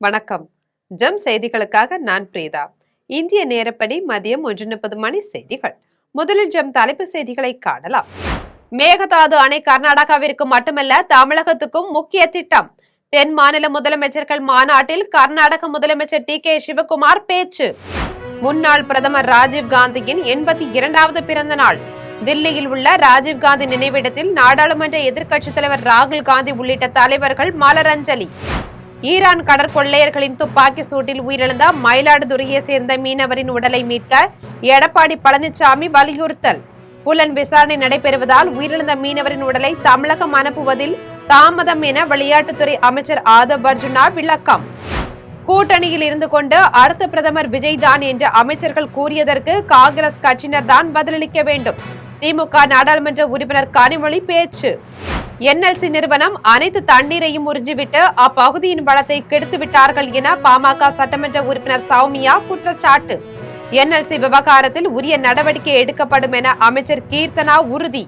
வணக்கம். ஜெம் செய்திகளுக்காக நான் பிரீதா. இந்திய நேரப்படி மதியம் 1:30 மணி செய்திகள். முதலில் ஜெம் தலைப்பு செய்திகளை காணலாம். மேகதாது அணை கர்நாடகாவிற்கு மட்டுமல்ல தமிழகத்துக்கும் முக்கிய திட்டம். தென் மாநில முதலமைச்சர்கள் மாநாட்டில் கர்நாடக முதலமைச்சர் டி.கே. சிவகுமார் பேச்சு. முன்னாள் பிரதமர் ராஜீவ் காந்தியின் 82வது பிறந்த நாள். தில்லியில் உள்ள ராஜீவ்காந்தி நினைவிடத்தில் நாடாளுமன்ற எதிர்க்கட்சித் தலைவர் ராகுல் காந்தி உள்ளிட்ட தலைவர்கள் மலரஞ்சலி. ஈரான் கடற்கொள்ளையர்களின் துப்பாக்கி சூட்டில் உயிரிழந்த மயிலாடுதுறையை சேர்ந்த மீனவரின் உடலை மீட்க எடப்பாடி பழனிசாமி வலியுறுத்தல். புலன் விசாரணை நடைபெறுவதால் உயிரிழந்த மீனவரின் உடலை தமிழகம் அனுப்புவதில் தாமதம் என விளையாட்டுத்துறை அமைச்சர் ஆதவ் அர்ஜுனா விளக்கம். கூட்டணியில் இருந்து கொண்டு அடுத்த பிரதமர் விஜய் தான் என்று அமைச்சர்கள் கூறியதற்கு காங்கிரஸ் கட்சியினர் தான் பதிலளிக்க வேண்டும். திமுக நாடாளுமன்ற உறுப்பினர் கனிமொழி பேச்சு. என்எல்சி நிறுவனம் அனைத்து தண்ணீரையும் உறிஞ்சிவிட்டு அப்பகுதியின் வளத்தை கெடுத்து விட்டார்கள் என பாமக சட்டமன்ற உறுப்பினர் சௌமியா குற்றச்சாட்டு. என்எல்சி விவகாரத்தில் உரிய நடவடிக்கை எடுக்கப்படும் என அமைச்சர் கீர்த்தனா உறுதி.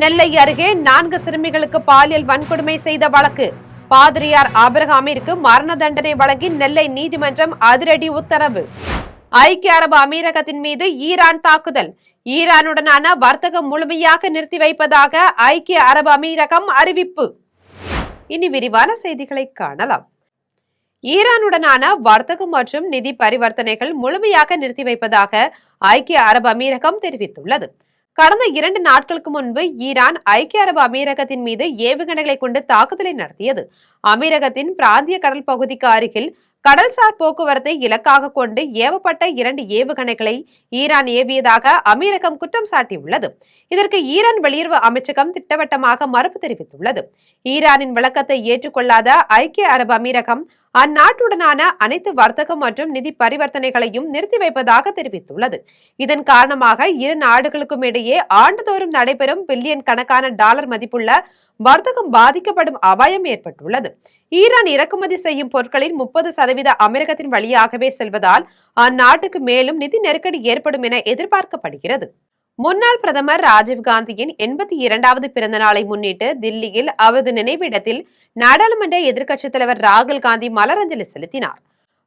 நெல்லை அருகே 4 சிறுமிகளுக்கு பாலியல் வன்கொடுமை செய்த வழக்கு. பாதிரியார் ஆபிரகாமிற்கு மரண தண்டனை வழங்கி நெல்லை நீதிமன்றம் அதிரடி உத்தரவு. ஐக்கிய அரபு அமீரகத்தின் மீது ஈரான் தாக்குதல். ஈரானுடனான வர்த்தகம் முழுமையாக நிறுத்தி வைப்பதாக ஐக்கிய அரபு அமீரகம் அறிவிப்பு. இனி விரிவான செய்திகளை காணலாம். ஈரானுடனான வர்த்தகம் மற்றும் நிதி பரிவர்த்தனைகள் முழுமையாக நிறுத்தி வைப்பதாக ஐக்கிய அரபு அமீரகம் தெரிவித்துள்ளது. கடந்த 2 நாட்களுக்கு முன்பு ஈரான் ஐக்கிய அரபு அமீரகத்தின் மீது ஏவுகணைகளை கொண்டு தாக்குதலை நடத்தியது. அமீரகத்தின் பிராந்திய கடல் பகுதிக்கு அருகில் கடல்சார் போக்குவரத்தை இலக்காக கொண்டு ஏவப்பட்ட 2 ஏவுகணைகளை ஈரான் ஏவியதாக அமீரகம் குற்றம் சாட்டியுள்ளது. இதற்கு ஈரான் வெளியுறவு அமைச்சகம் திட்டவட்டமாக மறுப்பு தெரிவித்துள்ளது. ஈரானின் விளக்கத்தை ஏற்றுக்கொள்ளாத ஐக்கிய அரபு அமீரகம் அந்நாட்டுடனான அனைத்து வர்த்தகம் மற்றும் நிதி பரிவர்த்தனைகளையும் நிறுத்தி வைப்பதாக தெரிவித்துள்ளது. இதன் காரணமாக இரு நாடுகளுக்கும் இடையே ஆண்டுதோறும் நடைபெறும் பில்லியன் கணக்கான டாலர் மதிப்புள்ள வர்த்தகம் பாதிக்கப்படும் அபாயம் ஏற்பட்டுள்ளது. ஈரான் இறக்குமதி செய்யும் பொருட்களில் 30% அமெரிக்கத்தின் வழியாகவே செல்வதால் அந்நாட்டுக்கு மேலும் நிதி நெருக்கடி ஏற்படும் என எதிர்பார்க்கப்படுகிறது. முன்னாள் பிரதமர் ராஜீவ்காந்தியின் 82வது பிறந்த நாளை முன்னிட்டு தில்லியில் அவரது நினைவிடத்தில் நாடாளுமன்ற எதிர்க்கட்சித் தலைவர் ராகுல் காந்தி மலரஞ்சலி செலுத்தினார்.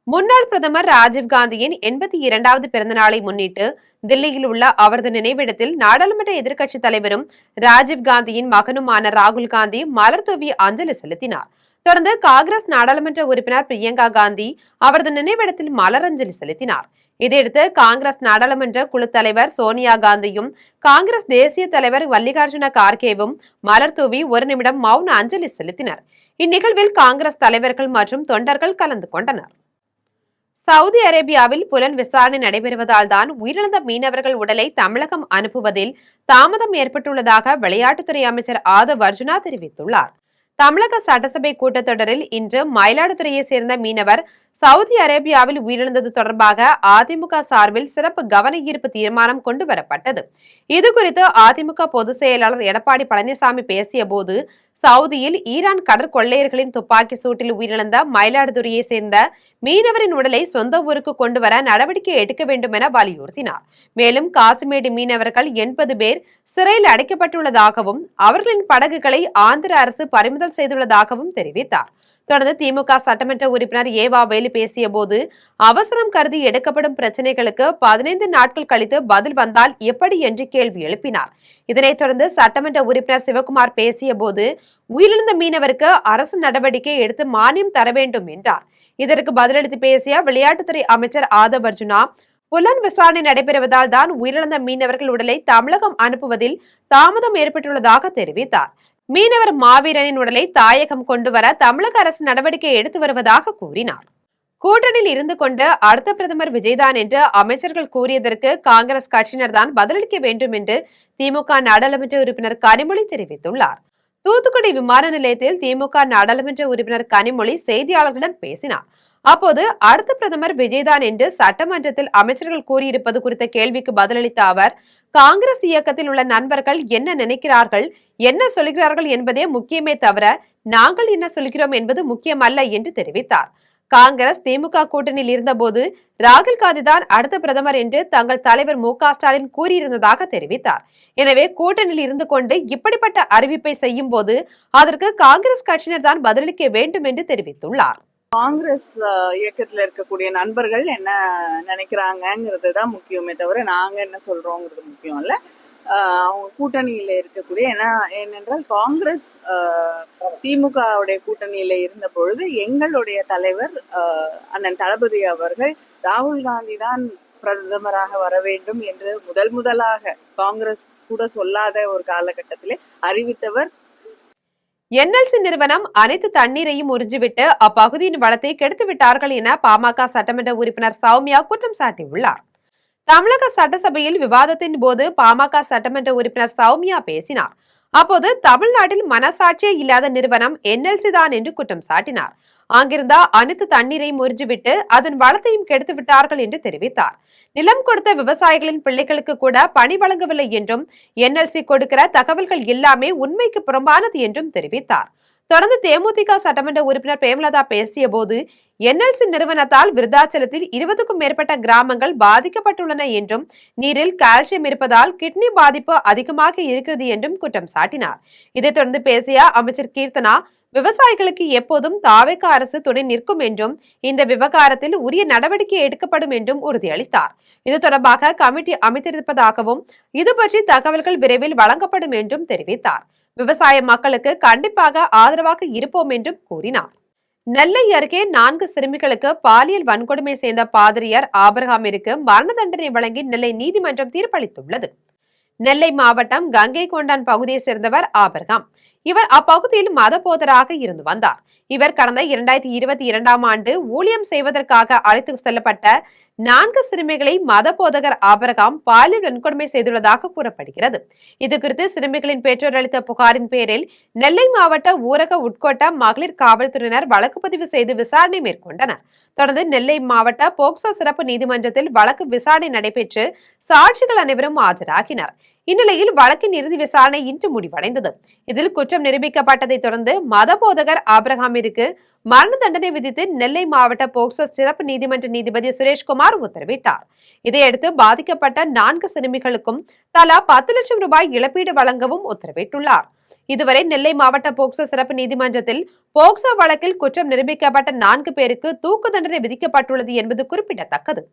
முன்னாள் பிரதமர் ராஜீவ்காந்தியின் 82வது பிறந்த நாளை முன்னிட்டு தில்லியில் உள்ள அவரது நினைவிடத்தில் நாடாளுமன்ற எதிர்க்கட்சித் தலைவரும் ராஜீவ்காந்தியின் மகனுமான ராகுல் காந்தி மலர் தூவி அஞ்சலி செலுத்தினார். தொடர்ந்து காங்கிரஸ் நாடாளுமன்ற உறுப்பினர் பிரியங்கா காந்தி அவரது நினைவிடத்தில் மலரஞ்சலி செலுத்தினார். இதையடுத்து காங்கிரஸ் நாடாளுமன்ற குழு தலைவர் சோனியா காந்தியும் காங்கிரஸ் தேசிய தலைவர் மல்லிகார்ஜுன கார்கேவும் மலர் தூவி 1 நிமிடம் மௌன அஞ்சலி செலுத்தினர். இந்நிகழ்வில் காங்கிரஸ் தலைவர்கள் மற்றும் தொண்டர்கள் கலந்து கொண்டனர். சவுதி அரேபியாவில் புலன் விசாரணை நடைபெறுவதால் தான் உயிரிழந்த மீனவர்கள் உடலை தமிழகம் அனுப்புவதில் தாமதம் ஏற்பட்டுள்ளதாக விளையாட்டுத்துறை அமைச்சர் ஆதவ் அர்ஜுனா தெரிவித்துள்ளார். தமிழக சட்டசபை கூட்டத்தொடரில் இன்று மயிலாடுதுறையை சேர்ந்த மீனவர் சவுதி அரேபியாவில் உயிரிழந்தது தொடர்பாக அதிமுக சார்பில் சிறப்பு கவன ஈர்ப்பு தீர்மானம் கொண்டு வரப்பட்டது. இதுகுறித்து அதிமுக பொதுச் செயலாளர் எடப்பாடி பழனிசாமி பேசிய போது, சவுதியில் ஈரான் கடற்கொள்ளையர்களின் துப்பாக்கி சூட்டில் உயிரிழந்த மயிலாடுதுறையை சேர்ந்த மீனவரின் உடலை சொந்த ஊருக்கு கொண்டு வர நடவடிக்கை எடுக்க வேண்டும் என வலியுறுத்தினார். மேலும் காசிமேடு மீனவர்கள் 80 பேர் சிறையில் அடைக்கப்பட்டுள்ளதாகவும் அவர்களின் படகுகளை ஆந்திர அரசு பறிமுதல் செய்துள்ளதாகவும் தெரிவித்தார். தொடர்ந்து திமுக சட்டமன்ற உறுப்பினர் ஏவா வேலு பேசிய போது, அவசரம் கருதி எடுக்கப்படும் பிரச்சனைகளுக்கு 15 நாட்கள் கழித்து பதில் வந்தால் எப்படி என்று கேள்வி எழுப்பினார். இதனைத் தொடர்ந்து சட்டமன்ற உறுப்பினர் சிவகுமார் பேசிய போது, உயிரிழந்த மீனவருக்கு அரசு நடவடிக்கை எடுத்து மானியம் தர வேண்டும் என்றார். இதற்கு பதிலளித்து பேசிய விளையாட்டுத்துறை அமைச்சர் ஆதவ் அர்ஜுனா, புலன் விசாரணை நடைபெறுவதால் தான் உயிரிழந்த மீனவர்கள் உடலை தமிழகம் அனுப்புவதில் தாமதம் ஏற்பட்டுள்ளதாக தெரிவித்தார். மீனவர் மாவீரனின் உடலை தாயகம் கொண்டு வர தமிழக அரசு நடவடிக்கை எடுத்து வருவதாக கூறினார். கூட்டணியில் இருந்து கொண்டு அடுத்த பிரதமர் விஜய்தான் என்று அமைச்சர்கள் கூறியதற்கு காங்கிரஸ் கட்சியினர் தான் பதிலளிக்க வேண்டும் என்று திமுக நாடாளுமன்ற உறுப்பினர் கனிமொழி தெரிவித்துள்ளார். தூத்துக்குடி விமான நிலையத்தில் திமுக நாடாளுமன்ற உறுப்பினர் கனிமொழி செய்தியாளர்களிடம் பேசினார். அப்போது அடுத்த பிரதமர் விஜய்தான் என்று சட்டமன்றத்தில் அமைச்சர்கள் கூறியிருப்பது குறித்த கேள்விக்கு பதிலளித்த அவர், காங்கிரஸ் இயக்கத்தில் உள்ள நண்பர்கள் என்ன நினைக்கிறார்கள், என்ன சொல்கிறார்கள் என்பதே முக்கியமே தவிர நாங்கள் என்ன சொல்கிறோம் என்பது முக்கியமல்ல என்று தெரிவித்தார். காங்கிரஸ் திமுக கூட்டணியில் இருந்தபோது ராகுல் காந்தி தான் அடுத்த பிரதமர் என்று தங்கள் தலைவர் மு.க. ஸ்டாலின் கூறியிருந்ததாக தெரிவித்தார். எனவே கூட்டணியில் இருந்து கொண்டு இப்படிப்பட்ட அறிவிப்பை செய்யும் போது அதற்கு காங்கிரஸ் கட்சியினர் தான் பதிலளிக்க வேண்டும் என்று தெரிவித்துள்ளார். காங்கிரஸ் இயக்கத்துல இருக்கக்கூடிய நண்பர்கள் என்ன நினைக்கிறாங்கிறது தான் முக்கியமே தவிர நாங்க என்ன சொல்றோங்கிறது முக்கியம் இல்ல. அவங்க கூட்டணியில இருக்கக்கூடிய ஏனென்றால் காங்கிரஸ் திமுகவுடைய கூட்டணியில இருந்த பொழுது எங்களுடைய தலைவர் அண்ணன் தளபதி அவர்கள் ராகுல் காந்தி தான் பிரதமராக வர வேண்டும் என்று முதலாக காங்கிரஸ் கூட சொல்லாத ஒரு காலகட்டத்திலே அறிவித்தவர். என்எல்சி நிறுவனம் அனைத்து தண்ணீரையும் உறிஞ்சிவிட்டு அப்பகுதியின் வளத்தை கெடுத்து விட்டார்கள் என பாமக சட்டமன்ற உறுப்பினர் சௌமியா குற்றம் சாட்டியுள்ளார். தமிழக சட்டசபையில் விவாதத்தின் போது பாமக சட்டமன்ற உறுப்பினர் சௌமியா பேசினார். அப்போது தமிழ்நாட்டில் மனசாட்சியே இல்லாத நிறுவனம் என்எல்சி தான் என்று குற்றம் சாட்டினார். அங்கிருந்த அனைத்து தண்ணீரையும் உறிஞ்சிவிட்டு அதன் வளத்தையும் கெடுத்து விட்டார்கள் என்று தெரிவித்தார். நிலம் கொடுத்த விவசாயிகளின் பிள்ளைகளுக்கு கூட பணி வழங்கவில்லை என்றும் என்எல்சி கொடுக்கிற தகவல்கள் எல்லாமே உண்மைக்கு புறம்பானது என்றும் தெரிவித்தார். தொடர்ந்து தேமுதிக சட்டமன்ற உறுப்பினர் பிரேமலதா பேசிய போது என்எல்சி நிறுவனத்தால் விருதாச்சலத்தில் 20க்கும் மேற்பட்ட கிராமங்கள் பாதிக்கப்பட்டுள்ளன என்றும் நீரில் கால்சியம் இருப்பதால் கிட்னி பாதிப்பு அதிகமாக இருக்கிறது என்றும் குற்றம் சாட்டினார். இதைத் தொடர்ந்து பேசிய அமைச்சர் கீர்த்தனா, விவசாயிகளுக்கு எப்போதும் தாவேக அரசு துணை நிற்கும் என்றும் இந்த விவகாரத்தில் உரிய நடவடிக்கை எடுக்கப்படும் என்றும் உறுதியளித்தார். இது தொடர்பாக கமிட்டி அமைத்திருப்பதாகவும் இது பற்றி தகவல்கள் விரைவில் வழங்கப்படும் என்றும் தெரிவித்தார். விவசாய மக்களுக்கு கண்டிப்பாக ஆதரவாக இருப்போம் என்றும் கூறினார். நெல்லை அருகே 4 சிறுமிகளுக்கு பாலியல் வன்கொடுமை செய்த பாதிரியார் ஆபிரகாமிற்கு மரண தண்டனை வழங்கி நெல்லை நீதிமன்றம் தீர்ப்பளித்துள்ளது. நெல்லை மாவட்டம் கங்கை கொண்டான் பகுதியை சேர்ந்தவர் ஆபிரகாம். இவர் அப்பகுதியில் மத போதராக இருந்து வந்தார். இவர் கடந்த 2022ஆம் ஆண்டு ஊழியம் செய்வதற்காக அழைத்து செல்லப்பட்ட 4 சிறுமிகளை மத போதகர் ஆபிரகாம் பாலியல் வன்கொடுமை செய்துள்ளதாக கூறப்படுகிறது. இதுகுறித்து சிறுமிகளின் பெற்றோர் அளித்த புகாரின் பேரில் நெல்லை மாவட்ட ஊரக உட்கோட்ட மகளிர் காவல்துறையினர் வழக்கு பதிவு செய்து விசாரணை மேற்கொண்டனர். தொடர்ந்து நெல்லை மாவட்ட போக்சோ சிறப்பு நீதிமன்றத்தில் வழக்கு விசாரணை நடைபெற்று சாட்சிகள் அனைவரும் ஆஜராகினர். இந்நிலையில் வழக்கின் இறுதி விசாரணை இன்று முடிவடைந்தது. இதில் குற்றம் நிரூபிக்கப்பட்டதை தொடர்ந்து மத போதகர் ஆபிரகாமிற்கு மரண தண்டனை விதித்து நெல்லை மாவட்ட போக்சோ சிறப்பு நீதிமன்ற நீதிபதி சுரேஷ்குமார் உத்தரவிட்டார். இதையடுத்து பாதிக்கப்பட்ட 4 சிறுமிகளுக்கும் தலா 10 லட்சம் ரூபாய் இழப்பீடு வழங்கவும் உத்தரவிட்டுள்ளார். இதுவரை நெல்லை மாவட்ட போக்சோ சிறப்பு நீதிமன்றத்தில் போக்சோ வழக்கில் குற்றம் நிரூபிக்கப்பட்ட 4 பேருக்கு தூக்கு தண்டனை விதிக்கப்பட்டுள்ளது என்பது குறிப்பிடத்தக்கது.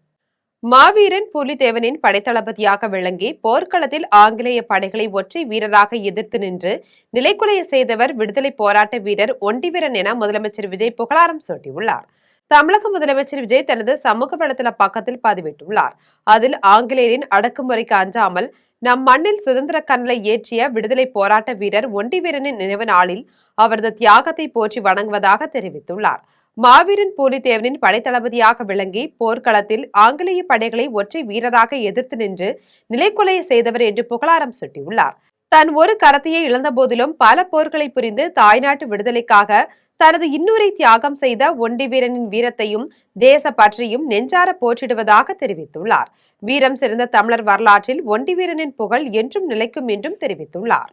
மாவீரன் புலிதேவனின் படைத்தளபதியாக விளங்கி போர்க்களத்தில் ஆங்கிலேய படைகளை ஒற்றை வீரராக எதிர்த்து நின்று நிலைக்குலைய செய்தவர் விடுதலை போராட்ட வீரர் ஒண்டிவீரன் என முதலமைச்சர் விஜய் புகழாரம் சூட்டியுள்ளார். தமிழக முதலமைச்சர் விஜய் தனது சமூக வலைதள பக்கத்தில் பதிவிட்டுள்ளார். அதில் ஆங்கிலேயரின் அடக்குமுறைக்கு அஞ்சாமல் நம் மண்ணில் சுதந்திர கனலை ஏற்றிய விடுதலை போராட்ட வீரர் ஒண்டிவீரனின் நினைவு நாளில் அவரது தியாகத்தை போற்றி வணங்குவதாக தெரிவித்துள்ளார். மாவீரன் பூலித்தேவனின் படைத்தளபதியாக விளங்கி போர்க்களத்தில் ஆங்கிலேய படைகளை ஒற்றை வீரராக எதிர்த்து நின்று நிலைக்குலைய செய்தவர் என்று புகழாரம் சூட்டியுள்ளார். தன் ஒரு கரத்தையே இழந்த போதிலும் பல போர்களை புரிந்து தாய்நாட்டு விடுதலைக்காக தனது இன்னுரை தியாகம் செய்த ஒண்டிவீரனின் வீரத்தையும் தேச பற்றியும் நெஞ்சார போற்றிடுவதாக தெரிவித்துள்ளார். வீரம் சிறந்த தமிழர் வரலாற்றில் ஒண்டிவீரனின் புகழ் என்றும் நிலைக்கும் என்றும் தெரிவித்துள்ளார்.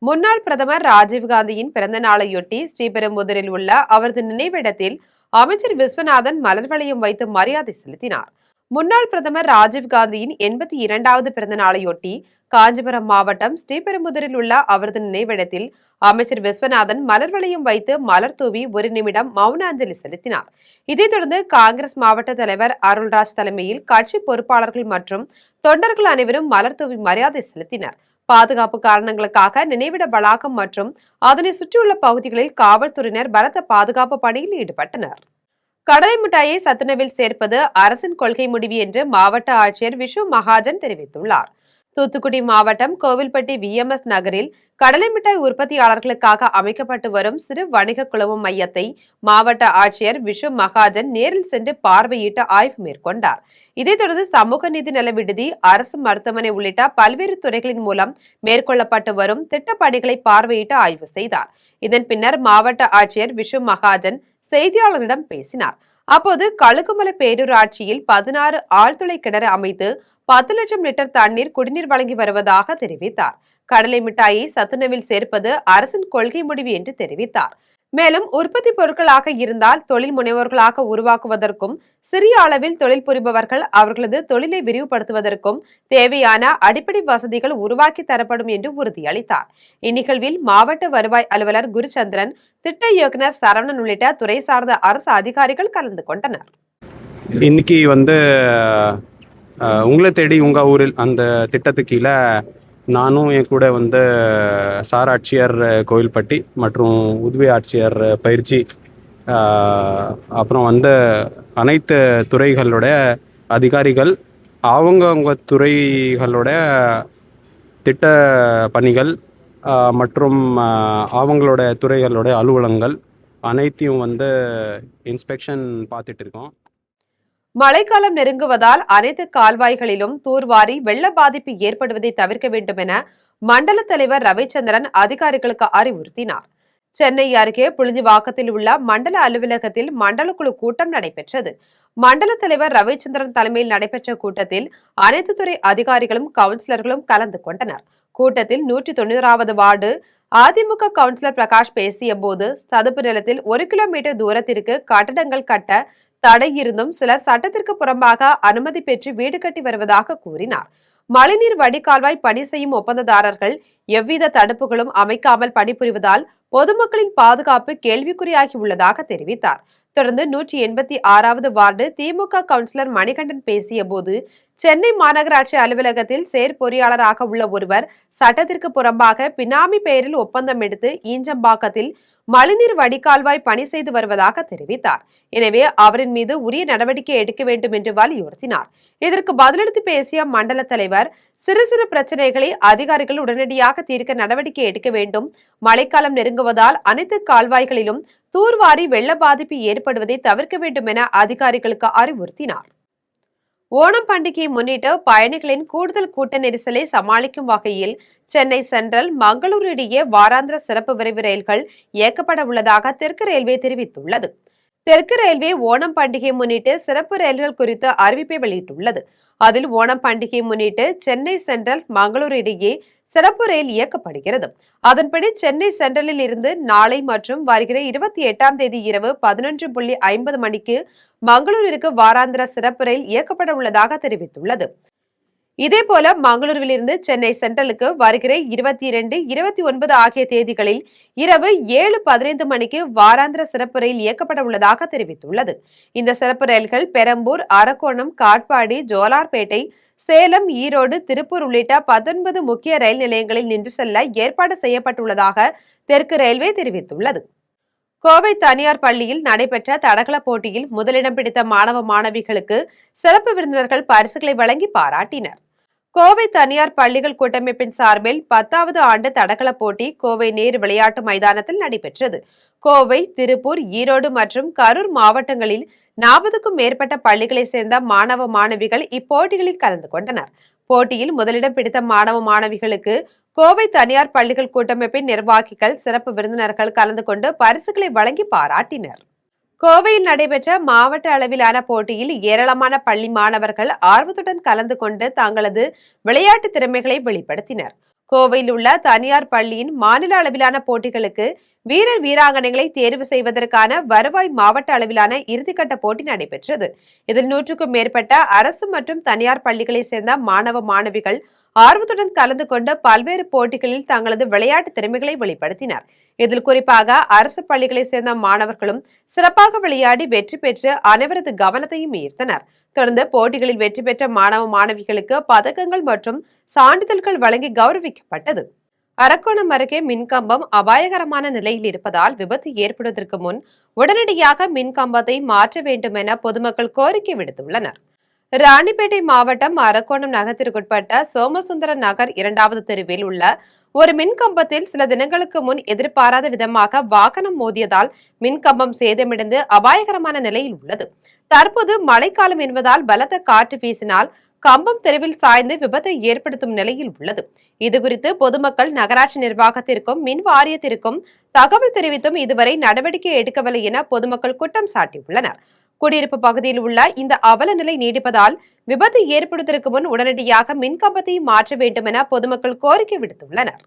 முன்னாள் பிரதமர் ராஜீவ்காந்தியின் பிறந்த நாளையொட்டி ஸ்ரீபெரும்புதூரில் உள்ள அவரது நினைவிடத்தில் அமைச்சர் விஸ்வநாதன் மலர் வளையம் வைத்து மரியாதை செலுத்தினார். முன்னாள் பிரதமர் ராஜீவ்காந்தியின் 82வது பிறந்த நாளையொட்டி காஞ்சிபுரம் மாவட்டம் ஸ்ரீபெரும்புதூரில் உள்ள அவரது நினைவிடத்தில் அமைச்சர் விஸ்வநாதன் மலர் வளையம் வைத்து மலர் தூவி 1 நிமிடம் மௌன அஞ்சலி செலுத்தினார். இதைத் தொடர்ந்து காங்கிரஸ் மாவட்ட தலைவர் அருள்ராஜ் தலைமையில் கட்சி பொறுப்பாளர்கள் மற்றும் தொண்டர்கள் அனைவரும் மலர் தூவி மரியாதை செலுத்தினர். பாதுகாப்பு காரணங்களுக்காக நினைவிட வளாகம் மற்றும் அதனை சுற்றியுள்ள பகுதிகளில் காவல்துறையினர் பலத்த பாதுகாப்பு பணியில் ஈடுபட்டனர். கடலை மிட்டாயை சத்துணவில் சேர்ப்பது அரசின் கொள்கை முடிவு என்று மாவட்ட ஆட்சியர் விஷு மகாஜன் தெரிவித்துள்ளார். தூத்துக்குடி மாவட்டம் கோவில்பட்டி VMS நகரில் கடலை மிட்டாய் உற்பத்தியாளர்களுக்காக அமைக்கப்பட்டு வரும் சிறு வணிக குழுமம் மையத்தை மாவட்ட ஆட்சியர் விஷு மகாஜன் நேரில் சென்று பார்வையிட்டு ஆய்வு மேற்கொண்டார். இதைத் தொடர்ந்து சமூக நீதி நல விடுதி, அரசு மருத்துவமனை உள்ளிட்ட பல்வேறு துறைகளின் மூலம் மேற்கொள்ளப்பட்டு வரும் திட்டப்பணிகளை பார்வையிட்டு ஆய்வு செய்தார். இதன் பின்னர் மாவட்ட ஆட்சியர் விஷு மகாஜன் செய்தியாளர்களிடம் பேசினார். அப்போது கழுகுமலை பேரூராட்சியில் 16 ஆழ்துளை கிணறு அமைத்து 10 லட்சம் லிட்டர் தண்ணீர் குடிநீர் வழங்கி வருவதாக தெரிவித்தார். கடலை மிட்டாயை சத்துணவில் சேர்ப்பது அரசின் கொள்கை முடிவு என்று தெரிவித்தார். மேலும் உற்பத்தி பொருட்களாக இருந்தால் தொழில் முனைவோர்களாக உருவாக்குவதற்கும் சிறிய அளவில் தொழில் புரிபவர்கள் அவர்களது தொழிலை விரிவுபடுத்துவதற்கும் தேவையான அடிப்படை வசதிகள் உருவாக்கி தரப்படும் என்று உறுதியளித்தார். இந்நிகழ்வில் மாவட்ட வருவாய் அலுவலர் குருச்சந்திரன், திட்ட இயக்குநர் சரவணன் உள்ளிட்ட துறை சார்ந்த அரசு அதிகாரிகள் கலந்து கொண்டனர். இன்னைக்கு உங்களை தேடி உங்க ஊரில் அந்த திட்டத்துக்கு கீழே நானும் என் கூட சார் ஆட்சியர் கோவில்பட்டி மற்றும் உதவி ஆட்சியர் பயிற்சி, அப்புறம் அனைத்து துறைகளோட அதிகாரிகள் அவங்கவுங்க துறைகளோட திட்ட பணிகள் மற்றும் அவங்களோட துறைகளோட அலுவலகங்கள் அனைத்தையும் இன்ஸ்பெக்ஷன் பார்த்துட்டு இருக்கோம். மழைக்காலம் நெருங்குவதால் அனைத்து கால்வாய்களிலும் தூர்வாரி வெள்ள பாதிப்பு ஏற்படுவதை தவிர்க்க வேண்டும் என மண்டல தலைவர் ரவிச்சந்திரன் அதிகாரிகளுக்கு அறிவுறுத்தினார். சென்னை அருகே புழுதிவாக்கத்தில் உள்ள மண்டல அலுவலகத்தில் மண்டல குழு கூட்டம் நடைபெற்றது. மண்டல தலைவர் ரவிச்சந்திரன் தலைமையில் நடைபெற்ற கூட்டத்தில் அனைத்து துறை அதிகாரிகளும் கவுன்சிலர்களும் கலந்து கொண்டனர். கூட்டத்தில் 190வது வார்டு அதிமுக கவுன்சிலர் பிரகாஷ் பேசிய போது, சதுப்பு நிலத்தில் 1 கிலோமீட்டர் தூரத்திற்கு கட்டடங்கள் கட்ட தடை இருந்தும் சிலர் சட்டத்திற்கு புறம்பாக அனுமதி பெற்று வீடு கட்டி வருவதாக கூறினார். மழைநீர் வடிகால்வாய் பணி செய்யும் ஒப்பந்ததாரர்கள் எவ்வித தடுப்புகளும் அமைக்காமல் பணிபுரிவதால் பொதுமக்களின் பாதுகாப்பு கேள்விக்குறியாகி உள்ளதாக தெரிவித்தார். தொடர்ந்து 186வது வார்டு திமுக கவுன்சிலர் மணிகண்டன் பேசிய போது, சென்னை மாநகராட்சி அலுவலகத்தில் செயற்பொறியாளராக உள்ள ஒருவர் சட்டத்திற்கு புறம்பாக பினாமி பெயரில் ஒப்பந்தம் எடுத்து ஈஞ்சம்பாக்கத்தில் மழைநீர் வடிகால்வாய் பணி செய்து வருவதாக தெரிவித்தார். எனவே அவரின் மீது உரிய நடவடிக்கை எடுக்க வேண்டும் என்று வலியுறுத்தினார். இதற்கு பதிலளித்து பேசிய மண்டல தலைவர், சிறு சிறு பிரச்சனைகளை அதிகாரிகள் உடனடியாக தீர்க்க நடவடிக்கை எடுக்க வேண்டும். மழைக்காலம் நெருங்குவதால் அனைத்து கால்வாய்களிலும் தூர்வாரி வெள்ள பாதிப்பு ஏற்படுவதை தவிர்க்க வேண்டும் என அதிகாரிகளுக்கு அறிவுறுத்தினார். ஓணம் பண்டிகையை முன்னிட்டு பயணிகளின் கூடுதல் கூட்ட நெரிசலை சமாளிக்கும் வகையில் சென்னை சென்ட்ரல் மங்களூரு இடையே வாராந்திர சிறப்பு விரைவு ரயில்கள் இயக்கப்பட உள்ளதாக தெற்கு ரயில்வே தெரிவித்துள்ளது. தெற்கு ரயில்வே ஓணம் பண்டிகையை முன்னிட்டு சிறப்பு ரயில்கள் குறித்து அறிவிப்பை வெளியிட்டுள்ளது. அதில் ஓணம் பண்டிகையை முன்னிட்டு சென்னை சென்ட்ரல் மங்களூரு இடையே சிறப்பு ரயில் இயக்கப்படுகிறது. அதன்படி சென்னை சென்ட்ரலில் இருந்து நாளை மற்றும் வருகிற 28ஆம் தேதி இரவு 11:50 மணிக்கு மங்களூருக்கு வாராந்திர சிறப்பு ரயில் இயக்கப்பட உள்ளதாக தெரிவித்துள்ளது. இதேபோல மங்களூருவில் இருந்து சென்னை சென்ட்ரலுக்கு வருகிற 22, 29 ஆகிய தேதிகளில் இரவு 7:15 மணிக்கு வாராந்திர சிறப்பு ரயில் இயக்கப்பட உள்ளதாக தெரிவித்துள்ளது. இந்த சிறப்பு ரயில்கள் பெரம்பூர், அரக்கோணம், காட்பாடி, ஜோலார்பேட்டை, சேலம், ஈரோடு, திருப்பூர் உள்ளிட்ட 19 முக்கிய ரயில் நிலையங்களில் நின்று செல்ல ஏற்பாடு செய்யப்பட்டுள்ளதாக தெற்கு ரயில்வே தெரிவித்துள்ளது. கோவை தனியார் பள்ளியில் நடைபெற்ற தடகள போட்டியில் முதலிடம் பிடித்த மாணவ மாணவிகளுக்கு சிறப்பு விருந்தினர்கள் பரிசுகளை வழங்கி பாராட்டினர். கோவை தனியார் பள்ளிகள் கூட்டமைப்பின் சார்பில் 10வது ஆண்டு தடகள போட்டி கோவை நேரு விளையாட்டு மைதானத்தில் நடைபெற்றது. கோவை, திருப்பூர், ஈரோடு மற்றும் கரூர் மாவட்டங்களில் 40க்கும் மேற்பட்ட பள்ளிகளை சேர்ந்த மாணவ மாணவிகள் இப்போட்டிகளில் கலந்து கொண்டனர். போட்டியில் முதலிடம் பிடித்த மாணவ மாணவிகளுக்கு கோவை தனியார் பள்ளிகள் கூட்டமைப்பின் நிர்வாகிகள், சிறப்பு விருந்தினர்கள் கலந்து கொண்டு பரிசுகளை வழங்கி பாராட்டினர். கோவையில் நடைபெற்ற மாவட்ட அளவிலான போட்டியில் ஏராளமான பள்ளி மாணவர்கள் ஆர்வத்துடன் கலந்து கொண்டு தங்களது விளையாட்டு திறமைகளை வெளிப்படுத்தினர். கோவையில் உள்ள தனியார் பள்ளியின் மாநில அளவிலான போட்டிகளுக்கு வீரர் வீராங்கனைகளை தேர்வு செய்வதற்கான வருவாய் மாவட்ட அளவிலான இறுதிக்கட்ட போட்டி நடைபெற்றது. இதில் 100க்கும் மேற்பட்ட அரசு மற்றும் தனியார் பள்ளிகளை சேர்ந்த மாணவ மாணவிகள் ஆர்வத்துடன் கலந்து கொண்டு பல்வேறு போட்டிகளில் தங்களது விளையாட்டு திறமைகளை வெளிப்படுத்தினர். இதில் குறிப்பாக அரசு பள்ளிகளை சேர்ந்த மாணவர்களும் சிறப்பாக விளையாடி வெற்றி பெற்று அனைவரது கவனத்தையும் ஈர்த்தனர். தொடர்ந்து போட்டிகளில் வெற்றி பெற்ற மாணவ மாணவிகளுக்கு பதக்கங்கள் மற்றும் சான்றிதழ்கள் வழங்கி கௌரவிக்கப்பட்டது. அரக்கோணம் அருகே மின்கம்பம் அபாயகரமான நிலையில் இருப்பதால் விபத்து ஏற்படுவதற்கு முன் உடனடியாக மின்கம்பத்தை மாற்ற வேண்டும் என பொதுமக்கள் கோரிக்கை விடுத்துள்ளனர். ராணிப்பேட்டை மாவட்டம் அரக்கோணம் நகரத்திற்குட்பட்ட சோமசுந்தர நகர் 2வது தெருவில் உள்ள ஒரு மின்கம்பத்தில் சில தினங்களுக்கு முன் எதிர்பாராத விதமாக வாகனம் மோதியதால் மின்கம்பம் சேதமடைந்து அபாயகரமான நிலையில் உள்ளது. தற்போது மழைக்காலம் என்பதால் பலத்த காற்று வீசினால் கம்பம் தெருவில் சாய்ந்து விபத்தை ஏற்படுத்தும் நிலையில் உள்ளது. இதுகுறித்து பொதுமக்கள் நகராட்சி நிர்வாகத்திற்கும் மின் வாரியத்திற்கும் தகவல் தெரிவித்தும் இதுவரை நடவடிக்கை எடுக்கவில்லை என பொதுமக்கள் குற்றம் சாட்டியுள்ளனர். குடியிருப்பு பகுதியில் உள்ள இந்த அவல நிலை நீடிப்பதால் விபத்து ஏற்படுவதற்கு முன் உடனடியாக மின்கம்பத்தை மாற்ற வேண்டும் என பொதுமக்கள் கோரிக்கை விடுத்துள்ளனர்.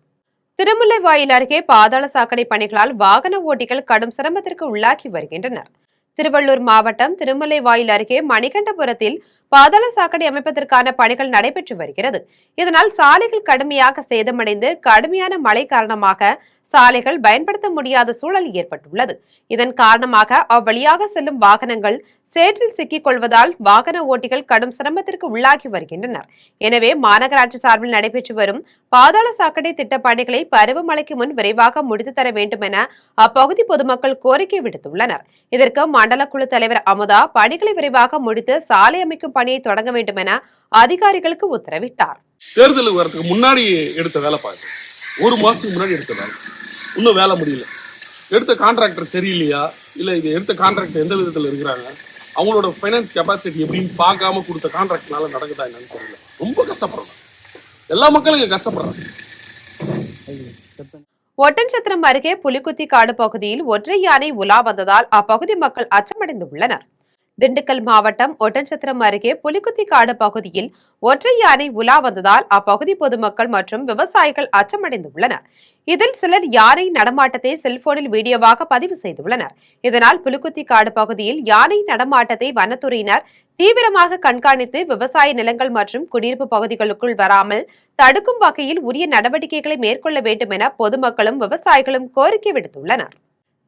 திருமுல்லைவாயில் அருகே பாதாள சாக்கடை பணிகளால் வாகன ஓட்டிகள் கடும் சிரமத்திற்கு உள்ளாகி வருகின்றனர். திருவள்ளூர் மாவட்டம் திருமுல்லைவாயில் அருகே மணிகண்டபுரத்தில் பாதாள சாக்கடை அமைப்பதற்கான பணிகள் நடைபெற்று வருகிறது. இதனால் சாலைகள் கடுமையாக சேதமடைந்து கடுமையான மழை காரணமாக சாலைகள் பயன்படுத்த முடியாத சூழல் ஏற்பட்டுள்ளது. இதன் காரணமாக அவ்வழியாக செல்லும் வாகனங்கள் சேற்றில் சிக்கிக் கொள்வதால் வாகன ஓட்டிகள் கடும் சிரமத்திற்கு உள்ளாகி வருகின்றனர். எனவே மாநகராட்சி சார்பில் நடைபெற்று வரும் பாதாள சாக்கடை திட்ட பணிகளை பருவமழைக்கு முன் விரைவாக முடித்து தர வேண்டும் என அப்பகுதி பொதுமக்கள் கோரிக்கை விடுத்துள்ளனர். இதற்கு மண்டல குழு தலைவர் அமுதா பணிகளை விரைவாக முடித்து சாலை அமைக்கும் பணியை தொடங்க வேண்டும் என அதிகாரிகளுக்கு உத்தரவிட்டார். தேர்தலுக்கு வரதுக்கு முன்னாடி எடுத்த வேலை பாருங்க, ஒரு மாசத்துக்கு முன்னாடி எடுத்த வேலை, இன்னும் வேலை முடியல. எடுத்த கான்ட்ராக்டர் சரியில்லையா, இல்ல இது எடுத்த கான்ட்ராக்டர் எந்த விதத்துல இருக்கிறாங்க, அவங்களோட ஃபைனான்ஸ் கெப்பாசிட்டி எப்படின்னு பார்க்காம கொடுத்த கான்ட்ராக்ட்னால நடக்குதா என்னன்னு தெரியல. ரொம்ப கஷ்டப்படுறாங்க, எல்லா மக்களும் இங்க கஷ்டப்படுறாங்க. ஒட்டன்சத்திரம் அருகே புலிக்குத்தி காடு பகுதியில் ஒற்றை யானை உலா வந்ததால் அப்பகுதி மக்கள் அச்சமடைந்து உள்ளனர். திண்டுக்கல் மாவட்டம் ஒட்டன்சத்திரம் அருகே புலிக்குத்தி காடு பகுதியில் ஒற்றை யானை உலா வந்ததால் அப்பகுதி பொதுமக்கள் மற்றும் விவசாயிகள் அச்சமடைந்துள்ளனர். இதில் சிலர் யானை நடமாட்டத்தை செல்போனில் வீடியோவாக பதிவு செய்துள்ளனர். இதனால் புலிக்குத்தி காடு பகுதியில் யானை நடமாட்டத்தை வனத்துறையினர் தீவிரமாக கண்காணித்து விவசாய நிலங்கள் மற்றும் குடியிருப்பு பகுதிகளுக்குள் வராமல் தடுக்கும் வகையில் உரிய நடவடிக்கைகளை மேற்கொள்ள வேண்டும் என பொதுமக்களும் விவசாயிகளும் கோரிக்கை விடுத்துள்ளனர்.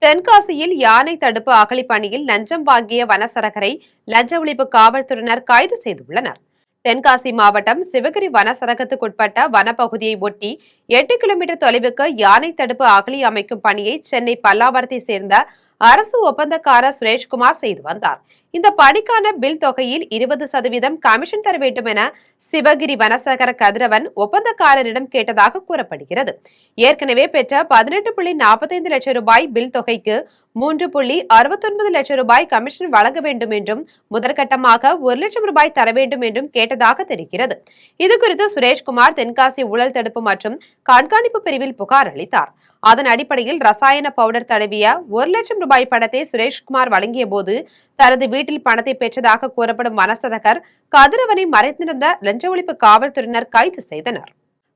தென்காசியில் யானை தடுப்பு அகழி பணியில் லஞ்சம் வாங்கிய வனசரகரை லஞ்ச ஒழிப்பு காவல்துறையினர் கைது செய்துள்ளனர். தென்காசி மாவட்டம் சிவகிரி வனசரகத்துக்குட்பட்ட வனப்பகுதியை ஒட்டி 8 கிலோமீட்டர் தொலைவுக்கு யானை தடுப்பு அகழி அமைக்கும் பணியை சென்னை பல்லாவரத்தை சேர்ந்த அரசு ஒப்பந்தக்காரர் சுரேஷ்குமார் செய்து வந்தார். இந்த பணிக்கான பில் தொகையில் 20% கமிஷன் தர வேண்டும் என சிவகிரி வனசரகர் கதிரவன் ஒப்பந்தக்காரரிடம் கேட்டதாக கூறப்படுகிறது. ஏற்கனவே பெற்ற 18.45 லட்சம் ரூபாய் பில் தொகைக்கு 3.69 லட்சம் ரூபாய் கமிஷன் வழங்க வேண்டும் என்றும் முதற்கட்டமாக 1 லட்சம் ரூபாய் தர வேண்டும் என்றும் கேட்டதாக தெரிகிறது. இதுகுறித்து சுரேஷ்குமார் தென்காசி ஊழல் தடுப்பு மற்றும் கண்காணிப்பு பிரிவில் புகார் அளித்தார். அதன் அடிப்படையில் ரசாயன பவுடர் தடவிய 1 லட்சம் ரூபாய் பணத்தை சுரேஷ்குமார் வழங்கிய போது தனது வீட்டில் பணத்தை பெற்றதாக கூறப்படும் வனசரகர் கதிரவனை மறைந்திருந்த லஞ்ச ஒழிப்பு காவல்துறையினர் கைது செய்தனர்.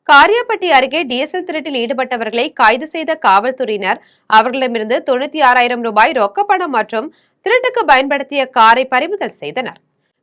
காரியாபட்டி அருகே டீசல் திருட்டில் ஈடுபட்டவர்களை கைது செய்த காவல்துறையினர் அவர்களிடமிருந்து 96,000 ரூபாய் ரொக்கப்பணம் மற்றும் திருட்டுக்கு பயன்படுத்திய காரை பறிமுதல் செய்தனர்.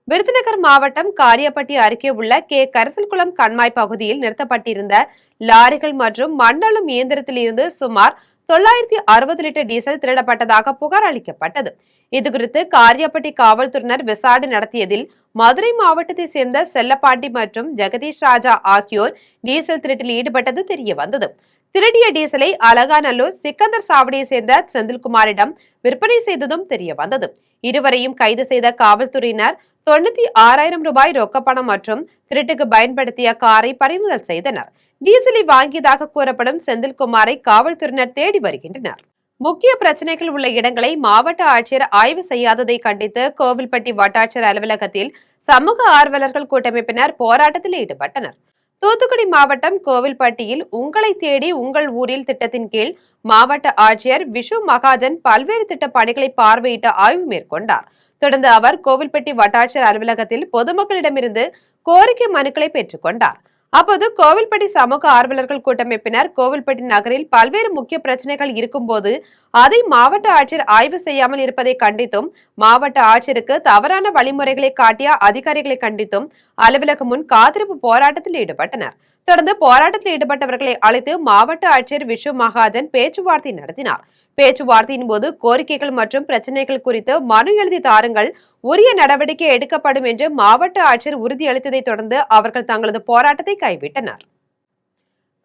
விருதுநகர் மாவட்டம் காரியாபட்டி அருகே உள்ள கரிசல்குளம் கண்மாய் பகுதியில் நிறுத்தப்பட்டிருந்த லாரிகள் மற்றும் மண்ணழும் இயந்திரத்தில் இருந்து சுமார் 960 லிட்டர் டீசல் திருடப்பட்டதாக புகார் அளிக்கப்பட்டது. இதுகுறித்து காரியாபட்டி காவல்துறையினர் விசாரணை நடத்தியதில் மதுரை மாவட்டத்தை சேர்ந்த செல்லப்பாண்டி மற்றும் ஜெகதீஷ் ராஜா ஆகியோர் டீசல் திருட்டில் ஈடுபட்டது தெரிய வந்தது. திருடிய டீசலை அலகாநல்லூர் சிக்கந்தர் சாவடியை சேர்ந்த செந்தில்குமாரிடம் விற்பனை செய்ததும் தெரிய வந்தது. இருவரையும் கைது செய்த காவல்துறையினர் 96,000 ரூபாய் ரொக்கப்பணம் மற்றும் திருட்டுக்கு பயன்படுத்திய காரை பறிமுதல் செய்தனர். டீசலை வாங்கியதாக கூறப்படும் செந்தில்குமாரை காவல்துறையினர் தேடி வருகின்றனர். முக்கிய பிரச்சனைகள் உள்ள இடங்களை மாவட்ட ஆட்சியர் ஆய்வு செய்யாததை கண்டித்து கோவில்பட்டி வட்டாட்சியர் அலுவலகத்தில் சமூக ஆர்வலர்கள் கூட்டமைப்பினர் போராட்டத்தில் ஈடுபட்டனர். தூத்துக்குடி மாவட்டம் கோவில்பட்டியில் உங்களை தேடி உங்கள் ஊரில் திட்டத்தின் கீழ் மாவட்ட ஆட்சியர் விஷு மகாஜன் பல்வேறு திட்ட பணிகளை பார்வையிட்டு ஆய்வு மேற்கொண்டார். தொடர்ந்து அவர் கோவில்பட்டி வட்டாட்சியர் அலுவலகத்தில் பொதுமக்களிடமிருந்து கோரிக்கை மனுக்களை பெற்றுக் கொண்டார். அப்போது கோவில்பட்டி சமூக ஆர்வலர்கள் கூட்டமைப்பினர் கோவில்பட்டி நகரில் பல்வேறு முக்கிய பிரச்சனைகள் இருக்கும்போது அதை மாவட்ட ஆட்சியர் ஆய்வு செய்யாமல் இருப்பதை கண்டித்தும் மாவட்ட ஆட்சியருக்கு தவறான வழிமுறைகளை காட்டிய அதிகாரிகளை கண்டித்தும் அலுவலகம் முன் காத்திருப்பு போராட்டத்தில் ஈடுபட்டனர். தொடர்ந்து போராட்டத்தில் ஈடுபட்டவர்களை அழைத்து மாவட்ட ஆட்சியர் விஷு மகாஜன் பேச்சுவார்த்தை நடத்தினார். பேச்சுவார்த்தையின் போது கோரிக்கைகள் மற்றும் பிரச்சனைகள் குறித்து மனு எழுதி தாருங்கள், உரிய நடவடிக்கை எடுக்கப்படும் என்று மாவட்ட ஆட்சியர் உறுதியளித்ததை தொடர்ந்து அவர்கள் தங்களது போராட்டத்தை கைவிட்டனர்.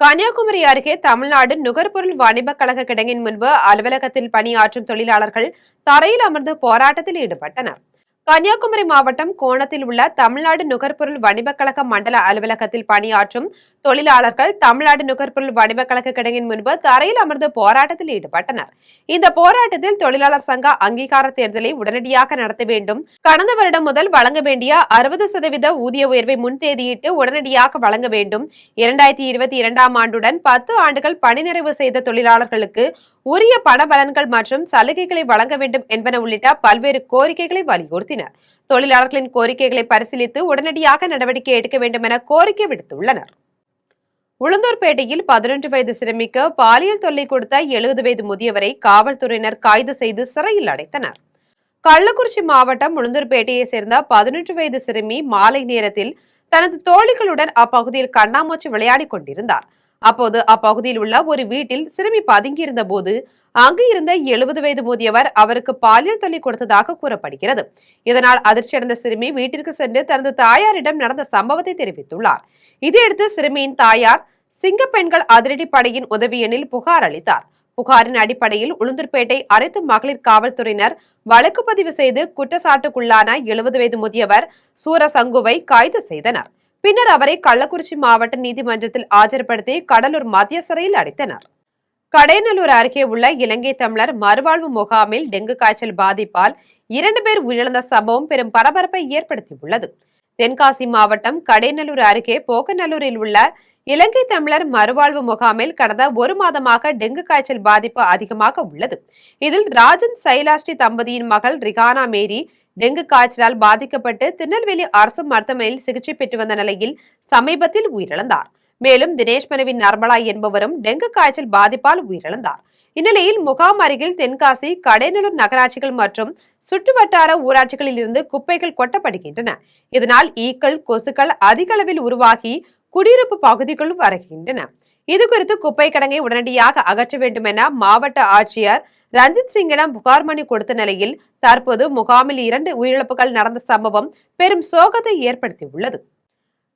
கன்னியாகுமரி அருகே தமிழ்நாடு நுகர்பொருள் வணிப கழக கிடங்கின் முன்பு அலுவலகத்தில் பணியாற்றும் தொழிலாளர்கள் தரையில் அமர்ந்து போராட்டத்தில் ஈடுபட்டனர். கன்னியாகுமரி மாவட்டம் கோணத்தில் உள்ள தமிழ்நாடு நுகர்பொருள் வணிப கழக மண்டல அலுவலகத்தில் பணியாற்றும் தொழிலாளர்கள் தமிழ்நாடு நுகர்பொருள் வணிப கழக கிடங்கின் முன்பு தரையில் அமர்ந்து போராட்டத்தில் ஈடுபட்டனர். இந்த போராட்டத்தில் தொழிலாளர் சங்க அங்கீகார தேர்தலை உடனடியாக நடத்த வேண்டும், கடந்த வருடம் முதல் வழங்க வேண்டிய 60% ஊதிய உயர்வை முன்தேதியிட்டு உடனடியாக வழங்க வேண்டும், 2022ஆம் ஆண்டுடன் 10 ஆண்டுகள் பணி நிறைவு செய்த தொழிலாளர்களுக்கு உரிய பண பலன்கள் மற்றும் சலுகைகளை வழங்க வேண்டும் என்பன உள்ளிட்ட பல்வேறு கோரிக்கைகளை வலியுறுத்தினர். தொழிலாளர்களின் கோரிக்கைகளை பரிசீலித்து உடனடியாக நடவடிக்கை எடுக்க வேண்டும் என கோரிக்கை விடுத்துள்ளனர். உளுந்தூர்பேட்டையில் 11 வயது சிறுமிக்கு பாலியல் தொல்லை கொடுத்த 70 வயது முதியவரை காவல்துறையினர் கைது செய்து சிறையில் அடைத்தனர். கள்ளக்குறிச்சி மாவட்டம் உளுந்தூர்பேட்டையை சேர்ந்த 11 வயது சிறுமி மாலை நேரத்தில் தனது தோழிகளுடன் அப்பகுதியில் கண்ணாமூச்சி விளையாடிக் கொண்டிருந்தார். அப்போது அப்பகுதியில் உள்ள ஒரு வீட்டில் சிறுமி பதுங்கியிருந்த போது அங்கு இருந்த 70 வயது முதியவர் அவருக்கு பாலியல் தொல்லை கொடுத்ததாக கூறப்படுகிறது. இதனால் அதிர்ச்சியடைந்த சிறுமி வீட்டிற்கு சென்று தனது தாயாரிடம் நடந்த சம்பவத்தை தெரிவித்துள்ளார். இதையடுத்து சிறுமியின் தாயார் சிங்கப்பெண்கள் அதிரடி படையின் உதவி எண்ணில் புகார் அளித்தார். புகாரின் அடிப்படையில் உளுந்தூர்பேட்டை அனைத்து மகளிர் காவல்துறையினர் வழக்கு பதிவு செய்து குற்றச்சாட்டுக்குள்ளான 70 வயது முதியவர் சூரசங்குவை கைது செய்தனர். பின்னர் அவரை கள்ளக்குறிச்சி மாவட்ட நீதிமன்றத்தில் ஆஜர்படுத்தி கடலூர் மத்திய சிறையில் அடைத்தனர். கடையநல்லூர் அருகே உள்ள இலங்கை தமிழர் மறுவாழ்வு முகாமில் டெங்கு காய்ச்சல் பாதிப்பால் 2 பேர் உயிரிழந்த சம்பவம் பெரும் பரபரப்பை ஏற்படுத்தியுள்ளது. தென்காசி மாவட்டம் கடையநல்லூர் அருகே போகநல்லூரில் உள்ள இலங்கை தமிழர் மறுவாழ்வு முகாமில் கடந்த 1 மாதமாக டெங்கு காய்ச்சல் பாதிப்பு அதிகமாக உள்ளது. இதில் ராஜன் சைலாஸ்ரீ தம்பதியின் மகள் ரிகானா மேரி டெங்கு காய்ச்சலால் பாதிக்கப்பட்டு திருநெல்வேலி அரசு மருத்துவமனையில் சிகிச்சை பெற்று வந்த நிலையில் சமீபத்தில் உயிரிழந்தார். மேலும் தினேஷ் மனைவி நர்மலா என்பவரும் டெங்கு காய்ச்சல் பாதிப்பால் உயிரிழந்தார். இந்நிலையில் முகாம் அருகில் தென்காசி கடையநல்லூர் நகராட்சிகள் மற்றும் சுற்றுவட்டார ஊராட்சிகளில் இருந்து குப்பைகள் கொட்டப்படுகின்றன. இதனால் ஈக்கள் கொசுக்கள் அதிக அளவில் உருவாகி குடியிருப்பு பகுதிகள் வருகின்றன. இதுகுறித்து குப்பை கிடங்கை உடனடியாக அகற்ற வேண்டும் என மாவட்ட ஆட்சியர் ரஞ்சித் சிங்கிடம் புகார் மனு கொடுத்த நிலையில் தற்போது முகாமில் 2 உயிரிழப்புகள் நடந்த சம்பவம் பெரும் சோகத்தை ஏற்படுத்தியுள்ளது.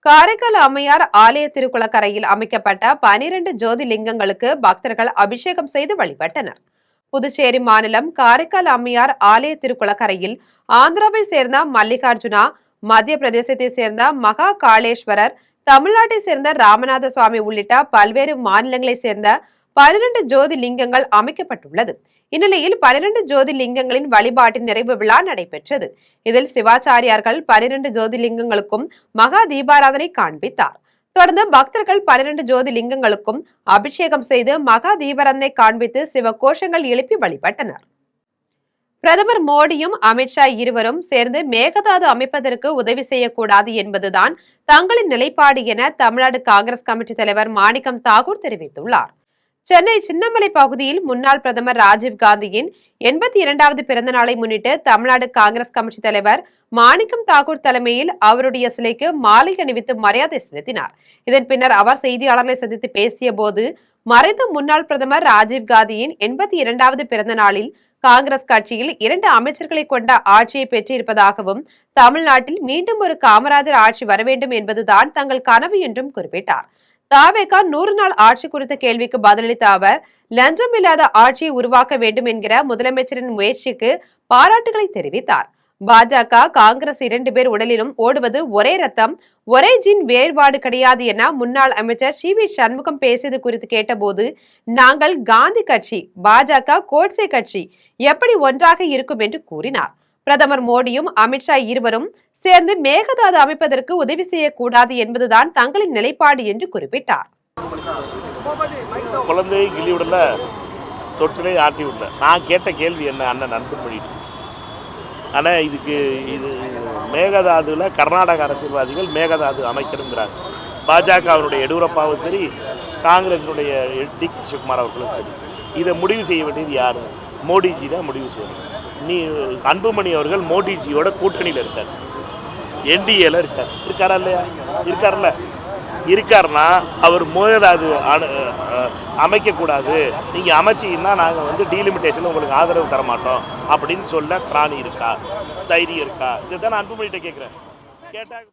காரைக்கால் அம்மையார் ஆலய திருக்குளக்கரையில் அமைக்கப்பட்ட 12 ஜோதிலிங்கங்களுக்கு பக்தர்கள் அபிஷேகம் செய்து வழிபட்டனர். புதுச்சேரி மாநிலம் காரைக்கால் அம்மையார் ஆலய திருக்குளக்கரையில் ஆந்திராவை சேர்ந்த மல்லிகார்ஜுனா, மத்திய பிரதேசத்தை சேர்ந்த மகா காளேஸ்வரர், தமிழ்நாட்டை சேர்ந்த ராமநாத சுவாமி உள்ளிட்ட பல்வேறு மாநிலங்களை சேர்ந்த 12 ஜோதிலிங்கங்கள் அமைக்கப்பட்டுள்ளது. இந்நிலையில் 12 ஜோதிலிங்கங்களின் வழிபாட்டின் நிறைவு விழா நடைபெற்றது. இதில் சிவாச்சாரியார்கள் 12 ஜோதிலிங்கங்களுக்கும் மகா தீபாராதனை காண்பித்தார். தொடர்ந்து பக்தர்கள் 12 ஜோதிலிங்கங்களுக்கும் அபிஷேகம் செய்து மகா தீபாராதனை காண்பித்து சிவ கோஷங்கள் எழுப்பி வழிபட்டனர். பிரதமர் மோடியும் அமித்ஷா இருவரும் சேர்ந்து மேகதாது அமைப்பதற்கு உதவி செய்யக்கூடாது என்பதுதான் தங்களின் நிலைப்பாடு என தமிழ்நாடு காங்கிரஸ் கமிட்டி தலைவர் மாணிக்கம் தாகூர் தெரிவித்துள்ளார். சென்னை சின்னமலை பகுதியில் முன்னாள் பிரதமர் ராஜீவ் காந்தியின் 82வது பிறந்த நாளை முன்னிட்டு தமிழ்நாடு காங்கிரஸ் கமிட்டி தலைவர் மாணிக்கம் தாகூர் தலைமையில் அவருடைய சிலைக்கு மாலை அணிவித்து மரியாதை செலுத்தினார். இதன் பின்னர் அவர் செய்தியாளர்களை சந்தித்து பேசிய போது மறைந்த முன்னாள் பிரதமர் ராஜீவ் காந்தியின் 82வது பிறந்த நாளில் காங்கிரஸ் கட்சியில் 2 அமைச்சர்களை கொண்ட ஆட்சியை பெற்றிருப்பதாகவும் தமிழ்நாட்டில் மீண்டும் ஒரு காமராஜர் ஆட்சி வர வேண்டும் என்பதுதான் தங்கள் கனவு என்றும் குறிப்பிட்டார். தாவேகா 100 நாள் ஆட்சி குறித்த கேள்விக்கு பதிலளித்த அவர் லஞ்சம் இல்லாத ஆட்சியை உருவாக்க வேண்டும் என்கிற முதலமைச்சரின் முயற்சிக்கு பாராட்டுகளை தெரிவித்தார். பாஜக காங்கிரஸ் 2 பேர் உடலிலும் ஓடுவது ஒரே ரத்தம், ஒரே ஜீன், வேறுபாடு கிடையாது என முன்னாள் அமைச்சர் சி.வி. சண்முகம் பேசியது குறித்து கேட்டபோது நாங்கள் காந்தி கட்சி, பாஜக கோட்சே கட்சி எப்படி ஒன்றாக இருக்கும் என்று கூறினார். பிரதமர் மோடியும் அமித்ஷா இருவரும் சேர்ந்து மேகதாது அமைப்பதற்கு உதவி செய்யக்கூடாது என்பதுதான் தங்களின் நிலைப்பாடு என்று குறிப்பிட்டார். குழந்தை கிளியுடல தொட்டிலே ஆட்டி விடல. நான் கேட்ட கேள்வி என்ன அண்ணன் நண்பன் பண்ணிட்டு, ஆனால் இது மேகதாதுல கர்நாடக அரசியல்வாதிகள் மேகதாது அமைக்கணுங்கிறாங்க. பாஜகவினுடைய எடியூரப்பாவும் சரி, காங்கிரசினுடைய டி.கே. சிவகுமார் அவர்களும் சரி, இதை முடிவு செய்ய வேண்டியது யார்? மோடிஜி தான் முடிவு செய்யணும். அன்புமணி அவர்கள் மோடிஜியோட கூட்டணியில் இருக்கார், என்டிஏல இருக்காரா இல்லையா? இருக்காருன்னா அவர் மேகதாது அமைக்கக்கூடாது, நீங்கள் அமைச்சிங்கன்னா நாங்கள் டீலிமிட்டேஷன் உங்களுக்கு ஆதரவு தர மாட்டோம் அப்படின்னு சொல்ல திராணி இருக்கா, தைரியம் இருக்கா? இதுதான் அன்புமணிகிட்ட கேட்குறேன். கேட்டால்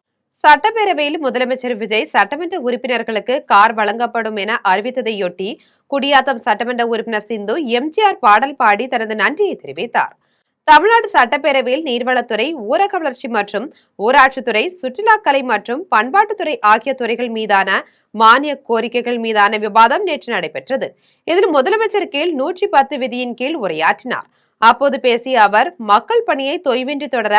சட்டப்பேரவையில் முதலமைச்சர் விஜய் சட்டமன்ற உறுப்பினர்களுக்கு கார் வழங்கப்படும் என அறிவித்ததையொட்டி குடியாத்தம் சட்டமன்ற உறுப்பினர் சிந்து எம்ஜிஆர் பாடல் பாடி தனது நன்றியை தெரிவித்தார். தமிழ்நாடு சட்டப்பேரவையில் நீர்வளத்துறை, ஊரக வளர்ச்சி மற்றும் ஊராட்சித்துறை, சுற்றுலாக்கலை மற்றும் பண்பாட்டுத்துறை ஆகிய துறைகள் மீதான மானிய கோரிக்கைகள் மீதான விவாதம் நேற்று நடைபெற்றது. இதில் முதலமைச்சர் கீழ் 110 விதியின் கீழ் உரையாற்றினார். அப்போது பேசிய அவர் மக்கள் பணியை தொய்வின்றி தொடர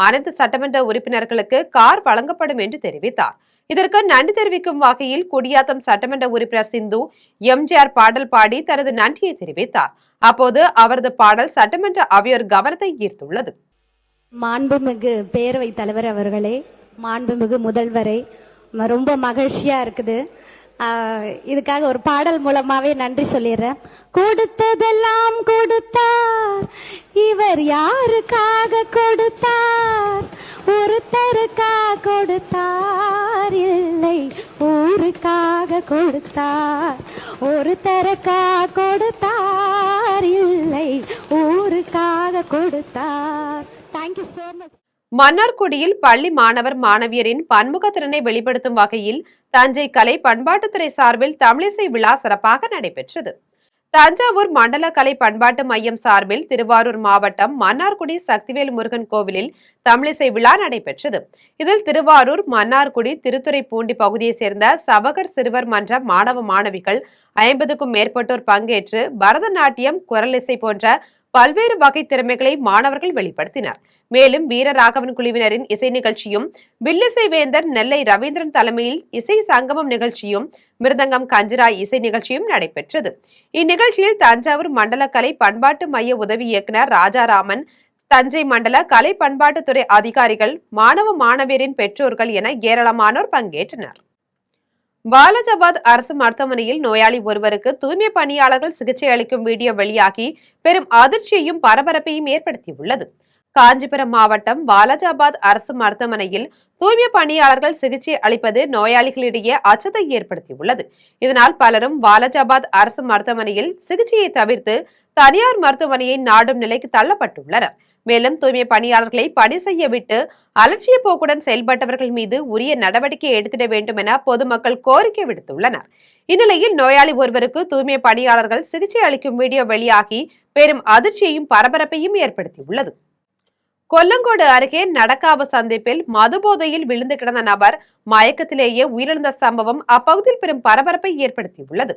அனைத்து சட்டமன்ற உறுப்பினர்களுக்கு கார் வழங்கப்படும் என்று தெரிவித்தார். இதற்கு நன்றி தெரிவிக்கும் வகையில் குடியாத்தம் சட்டமன்ற உறுப்பினர் சிந்து எம்ஜிஆர் பாடல் பாடி தனது நன்றியை தெரிவித்தார். அப்போது அவரது பாடல் சட்டமன்ற அவையோர் கவனத்தை ஈர்த்துள்ளது. மாண்புமிகு பேரவை தலைவர் அவர்களே, மாண்புமிகு முதல்வரே, ரொம்ப மகிழ்ச்சியா இருக்குது. இதுக்காக ஒரு பாடல் மூலமாவே நன்றி சொல்லிடுறேன். கொடுத்ததெல்லாம் கொடுத்தார், இவர் யாருக்காக கொடுத்தார்? ஒருத்தருக்கா கொடுத்தார், இல்லை ஊருக்காக கொடுத்தார். ஒருத்தருக்கா கொடுத்தார், இல்லை ஊருக்காக கொடுத்தார். Thank you so much. மன்னார்குடியில் பள்ளி மாணவர் மாணவியரின் பன்முகத்திறனை வெளிப்படுத்தும் வகையில் தஞ்சை கலை பண்பாட்டுத்துறை சார்பில் தமிழிசை விழா சிறப்பாக நடைபெற்றது. தஞ்சாவூர் மண்டல கலை பண்பாட்டு மையம் சார்பில் திருவாரூர் மாவட்டம் மன்னார்குடி சக்திவேல் முருகன் கோவிலில் தமிழிசை விழா நடைபெற்றது. இதில் திருவாரூர், மன்னார்குடி, திருத்துறைப்பூண்டி பகுதியைச் சேர்ந்த சவகர் சிறுவர் மன்ற மாணவ மாணவிகள் 50க்கும் மேற்பட்டோர் பங்கேற்று பரதநாட்டியம், குரலிசை போன்ற பல்வேறு வகை திறமைகளை மாணவர்கள் வெளிப்படுத்தினர். மேலும் வீரராகவன் குழுவினரின் இசை நிகழ்ச்சியும், வில்லிசை வேந்தர் நெல்லை ரவீந்திரன் தலைமையில் இசை சங்கமம் நிகழ்ச்சியும், மிருதங்கம் கஞ்சிராய் இசை நிகழ்ச்சியும் நடைபெற்றது. இந்நிகழ்ச்சியில் தஞ்சாவூர் மண்டல கலை பண்பாட்டு மைய உதவி இயக்குனர் ராஜாராமன், தஞ்சை மண்டல கலை பண்பாட்டுத்துறை அதிகாரிகள், மாணவ மாணவியரின் பெற்றோர்கள் என ஏராளமானோர் பங்கேற்றனர். வாலாஜாபாத் அரசு மருத்துவமனையில் நோயாளி ஒருவருக்கு தூய்மை பணியாளர்கள் சிகிச்சை அளிக்கும் வீடியோ வெளியாகி பெரும் அதிர்ச்சியையும் பரபரப்பையும் ஏற்படுத்தியுள்ளது. காஞ்சிபுரம் மாவட்டம் வாலாஜாபாத் அரசு மருத்துவமனையில் தூய்மை பணியாளர்கள் சிகிச்சை அளிப்பது நோயாளிகளிடையே அச்சத்தை ஏற்படுத்தியுள்ளது. இதனால் பலரும் வாலாஜாபாத் அரசு மருத்துவமனையில் சிகிச்சையை தவிர்த்து தனியார் மருத்துவமனையை நாடும் நிலைக்கு தள்ளப்பட்டுள்ளனர். மேலும் தூய்மை பணியாளர்களை பணி செய்ய விட்டு அலட்சிய போக்குடன் செயல்பட்டவர்கள் மீது உரிய நடவடிக்கை எடுத்திட வேண்டும் என பொதுமக்கள் கோரிக்கை விடுத்துள்ளனர். இந்நிலையில் நோயாளி ஒருவருக்கு தூய்மை பணியாளர்கள் சிகிச்சை அளிக்கும் வீடியோ வெளியாகி பெரும் அதிர்ச்சியையும் பரபரப்பையும் ஏற்படுத்தியுள்ளது. கொல்லங்கோடு அருகே நடக்காவு சந்திப்பில் மதுபோதையில் விழுந்து கிடந்த நபர் மயக்கத்திலேயே உயிரிழந்த சம்பவம் அப்பகுதியில் பெரும் பரபரப்பை ஏற்படுத்தியுள்ளது.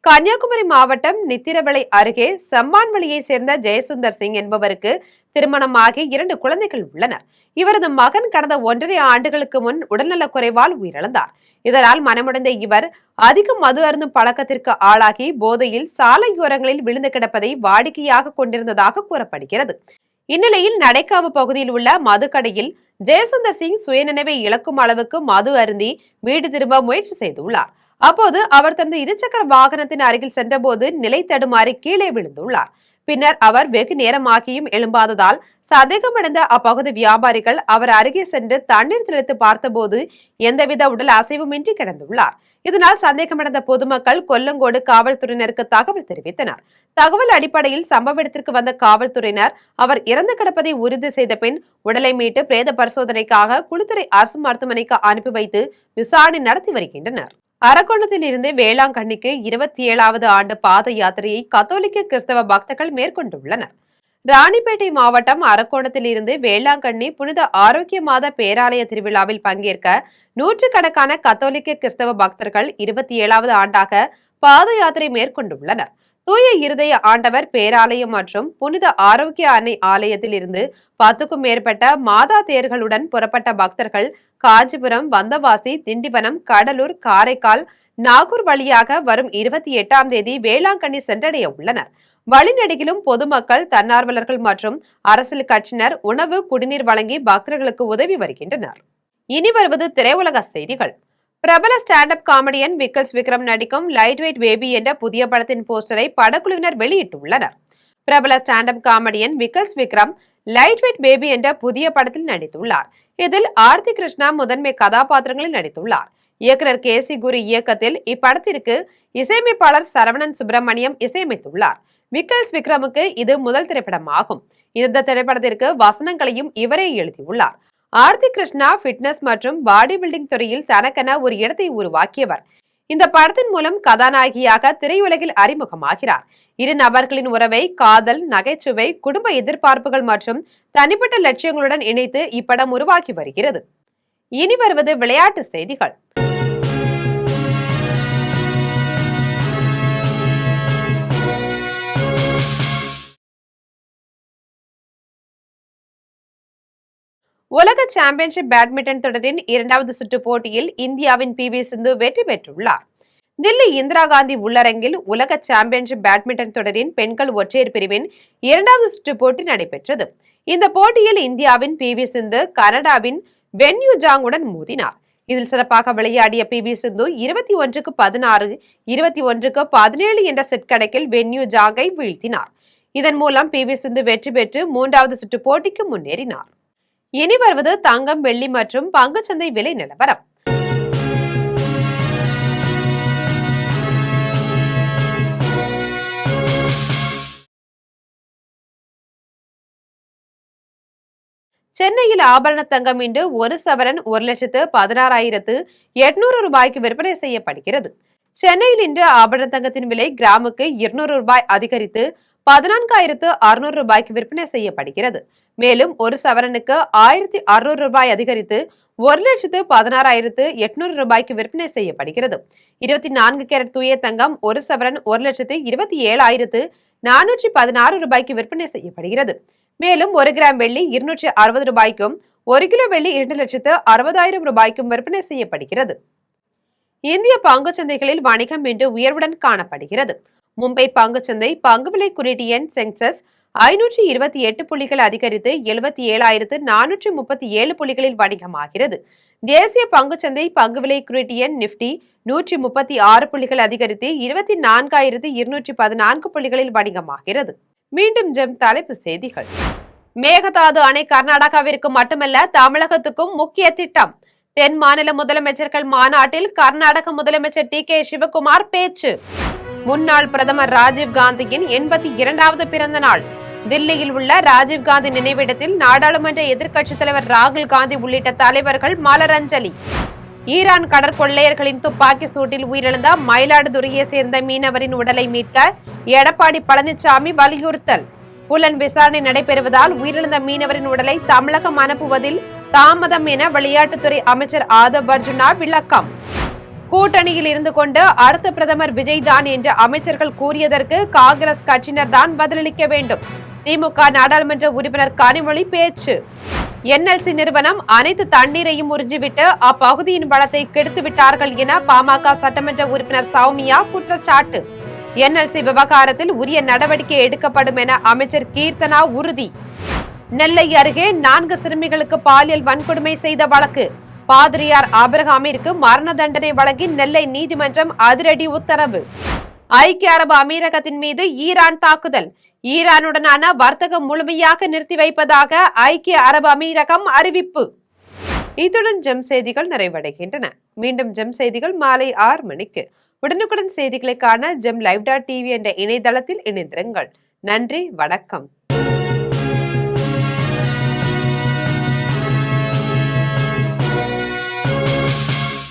கன்னியாகுமரி மாவட்டம் நித்திரவிளை அருகே செம்மான்வெளியை சேர்ந்த ஜெயசுந்தர் சிங் என்பவருக்கு திருமணமாகி 2 குழந்தைகள் உள்ளனர். இவரது மகன் கடந்த 1.5 ஆண்டுகளுக்கு முன் உடல்நலக் குறைவால் உயிரிழந்தார். இதனால் மனமுடைந்த இவர் அதிக மது அருந்தும் பழக்கத்திற்கு ஆளாகி போதையில் சாலையோரங்களில் விழுந்து கிடப்பதை வாடிக்கையாக கொண்டிருந்ததாக கூறப்படுகிறது. இந்நிலையில் நடைக்காவு பகுதியில் உள்ள மதுக்கடையில் ஜெயசுந்தர் சிங் சுயநினைவை இழக்கும் அளவுக்கு மது அருந்தி வீடு திரும்ப முயற்சி செய்துள்ளார். அப்போது அவர் தனது இருசக்கர வாகனத்தின் அருகில் சென்றபோது நிலை தடுமாறி கீழே விழுந்துள்ளார். பின்னர் அவர் வெகு நேரமாகியும் எழும்பாததால் சந்தேகமடைந்த அப்பகுதி வியாபாரிகள் அவர் அருகே சென்று தண்ணீர் தெளித்து பார்த்தபோது எந்தவித உடல் அசைவுமின்றி கிடந்துள்ளார். இதனால் சந்தேகமடைந்த பொதுமக்கள் கொல்லங்கோடு காவல்துறையினருக்கு தகவல் தெரிவித்தனர். தகவல் அடிப்படையில் சம்பவ இடத்திற்கு வந்த காவல்துறையினர் அவர் இறந்து கிடப்பதை உறுதி செய்த பின் உடலை மீட்டு பிரேத பரிசோதனைக்காக குளித்துறை அரசு மருத்துவமனைக்கு அனுப்பி வைத்து விசாரணை நடத்தி வருகின்றனர். அரக்கோணத்தில் இருந்து வேளாங்கண்ணிக்கு 27வது ஆண்டு பாத யாத்திரையை கத்தோலிக்க கிறிஸ்தவ பக்தர்கள் மேற்கொண்டுள்ளனர். ராணிப்பேட்டை மாவட்டம் அரக்கோணத்தில் இருந்து வேளாங்கண்ணி புனித ஆரோக்கிய மாத பேராலய திருவிழாவில் பங்கேற்க நூற்றுக்கணக்கான கத்தோலிக்க கிறிஸ்தவ பக்தர்கள் 27வது ஆண்டாக பாத யாத்திரை மேற்கொண்டுள்ளனர். தூய இருதய ஆண்டவர் பேராலயம் மற்றும் புனித ஆரோக்கிய அன்னை ஆலயத்தில் இருந்து 10க்கும் மேற்பட்ட மாதா தேர்களுடன் புறப்பட்ட பக்தர்கள் காஞ்சிபுரம், வந்தவாசி, திண்டிவனம், கடலூர், காரைக்கால், நாகூர் வழியாக வரும் 28ஆம் தேதி வேளாங்கண்ணி சென்றடைய உள்ளனர். வழிநெடுகிலும் பொதுமக்கள், தன்னார்வலர்கள் மற்றும் அரசியல் கட்சியினர் உணவு, குடிநீர் வழங்கி பக்தர்களுக்கு உதவி வருகின்றனர். இனி வருவது திரையுலக செய்திகள். பிரபல stand up comedian Vikkals Vikram நடிக்கும் லைட் வெயிட் பேபி என்ற புதிய படத்தின் போஸ்டரை படக்குழுவினர் வெளியிட்டுள்ளனர். பிரபல stand up comedian Vikkals Vikram light weight baby என்ற புதிய படத்தில் நடித்துள்ளார். இதில் ஆர்த்தி கிருஷ்ணா முதன்மை கதாபாத்திரங்களில் நடித்துள்ளார். இயக்குனர் கேசி குரு இயக்கத்தில் இப்படத்திற்கு இசையமைப்பாளர் சரவணன் சுப்பிரமணியம் இசையமைத்துள்ளார். விக்கல்ஸ் விக்ரமுக்கு இது முதல் திரைப்படமாகும். இந்த திரைப்படத்திற்கு வசனங்களையும் இவரே எழுதியுள்ளார். ஆர்த்தி கிருஷ்ணா ஃபிட்னஸ் மற்றும் பாடி பில்டிங் துறையில் தனக்கென ஒரு இடத்தை உருவாக்கியவர். இந்த படத்தின் மூலம் கதாநாயகியாக திரையுலகில் அறிமுகமாகிறார். இரு நபர்களின் உறவை காதல், நகைச்சுவை, குடும்ப எதிர்பார்ப்புகள் மற்றும் தனிப்பட்ட லட்சியங்களுடன் இணைத்து இப்படம் உருவாக்கி வருகிறது. இனி வருவது விளையாட்டு செய்திகள். உலக சாம்பியன்ஷிப் பேட்மிண்டன் தொடரின் 2வது சுற்று போட்டியில் இந்தியாவின் PV சிந்து வெற்றி பெற்றுள்ளார். தில்லி இந்திரா காந்தி உள்ளரங்கில் உலக சாம்பியன்ஷிப் பேட்மிண்டன் தொடரின் பெண்கள் ஒற்றையர் பிரிவின் 2வது சுற்று போட்டி நடைபெற்றது. இந்த போட்டியில் இந்தியாவின் PV சிந்து கனடாவின் வென் யூ ஜாங்குடன் மோதினார். இதில் சிறப்பாக விளையாடிய PV சிந்து 21-16, 21-17 என்ற செட் கணக்கில் வென்யூ ஜாங்கை வீழ்த்தினார். இதன் மூலம் PV சிந்து வெற்றி பெற்று 3வது சுற்று போட்டிக்கு முன்னேறினார். இனி வருவது தங்கம், வெள்ளி மற்றும் பங்குச்சந்தை விலை நிலவரம். சென்னையில் ஆபரண தங்கம் இன்று 1 சவரன் 1,16,800 ரூபாய்க்கு விற்பனை செய்யப்படுகிறது. சென்னையில் இன்று ஆபரண தங்கத்தின் விலை கிராமுக்கு 200 ரூபாய் அதிகரித்து 14,600 ரூபாய்க்கு விற்பனை செய்யப்படுகிறது. மேலும் 1 சவரனுக்கு 1,600 ரூபாய் அதிகரித்து 1,16,800 ரூபாய்க்கு விற்பனை செய்யப்படுகிறது. 24 கேரட் தூய தங்கம் 1 சவரன் 1,27,416 ரூபாய்க்கு விற்பனை செய்யப்படுகிறது. மேலும் 1 கிராம் வெள்ளி 260 ரூபாய்க்கும் 1 கிலோ வெள்ளி 2,60,000 ரூபாய்க்கும் விற்பனை செய்யப்படுகிறது. இந்திய பங்குச்சந்தைகளில் வணிகம் இன்று உயர்வுடன் காணப்படுகிறது. மும்பை பங்குச்சந்தை பங்கு விலை குறியீட்டு எண் சென்செக்ஸ் 528 புள்ளிகள் அதிகரித்து 77,437 புள்ளிகளில் வணிகமாகிறது. தேசிய பங்குச்சந்தை பங்கு விலை குறியீட்டு எண் நிப்டி 136 புள்ளிகள் அதிகரித்து 24,214 புள்ளிகளில் வணிகமாகிறது. மீண்டும் ஜெம் தலைப்பு செய்திகள். மேகதாது அணை கர்நாடகாவிற்கு மட்டுமல்ல தமிழகத்துக்கும் முக்கிய திட்டம். தென் மாநில முதலமைச்சர்கள் மாநாட்டில் கர்நாடக முதலமைச்சர் TK சிவகுமார் பேச்சு. முன்னாள் பிரதமர் ராஜீவ் காந்தியின் 82வது பிறந்த நாள். தில்லியில் உள்ள ராஜீவ் காந்தி நினைவிடத்தில் நாடாளுமன்ற எதிர்க்கட்சித் தலைவர் ராகுல் காந்தி உள்ளிட்ட தலைவர்கள் மலரஞ்சலி. ஈரான் கடற்கொள்ளையர்களின் துப்பாக்கி சூட்டில் உயிரிழந்த மயிலாடுதுறையை சேர்ந்த மீனவரின் உடலை மீட்க எடப்பாடி பழனிசாமி வலியுறுத்தல். புலன் விசாரணை நடைபெறுவதால் உயிரிழந்த மீனவரின் உடலை தமிழகம் அனுப்புவதில் தாமதம் என விளையாட்டுத்துறை அமைச்சர் ஆதவ் அர்ஜுனா விளக்கம். கூட்டணியில் இருந்து கொண்டு அடுத்த பிரதமர் விஜய் தான் என்று அமைச்சர்கள் கூறியதற்கு காங்கிரஸ் கட்சியினர் தான் பதிலளிக்க வேண்டும். திமுக நாடாளுமன்ற உறுப்பினர் கனிமொழி பேச்சு. NLC நிறுவனம் அனைத்து தண்ணீரையும் உறிஞ்சிவிட்டு அப்பகுதியின் வளத்தை கெடுத்து விட்டார்கள் என பாமக சட்டமன்ற உறுப்பினர் சௌமியா குற்றச்சாட்டு. NLC விவகாரத்தில் உரிய நடவடிக்கை எடுக்கப்படும் என அமைச்சர் கீர்த்தனா உறுதி. நெல்லை அருகே 4 சிறுமிகளுக்கு பாலியல் வன்கொடுமை செய்த வழக்கு. பாதிரியார் ஆபிரகாமிற்கு மரண தண்டனை வழங்கி நெல்லை நீதிமன்றம் அதிரடி உத்தரவு. ஐக்கிய அரபு அமீரகத்தின் மீது ஈரான் தாக்குதல். ஈரானுடனான வர்த்தகம் முழுமையாக நிறுத்தி வைப்பதாக ஐக்கிய அரபு அமீரகம் அறிவிப்பு. இத்துடன் ஜெம் செய்திகள் நிறைவடைகின்றன. மீண்டும் ஜெம் செய்திகள் மாலை 6 மணிக்கு. உடனுக்குடன் செய்திகளை காண ஜெம் live.tv என்ற இணையதளத்தில் இணைந்திருங்கள். நன்றி, வணக்கம்.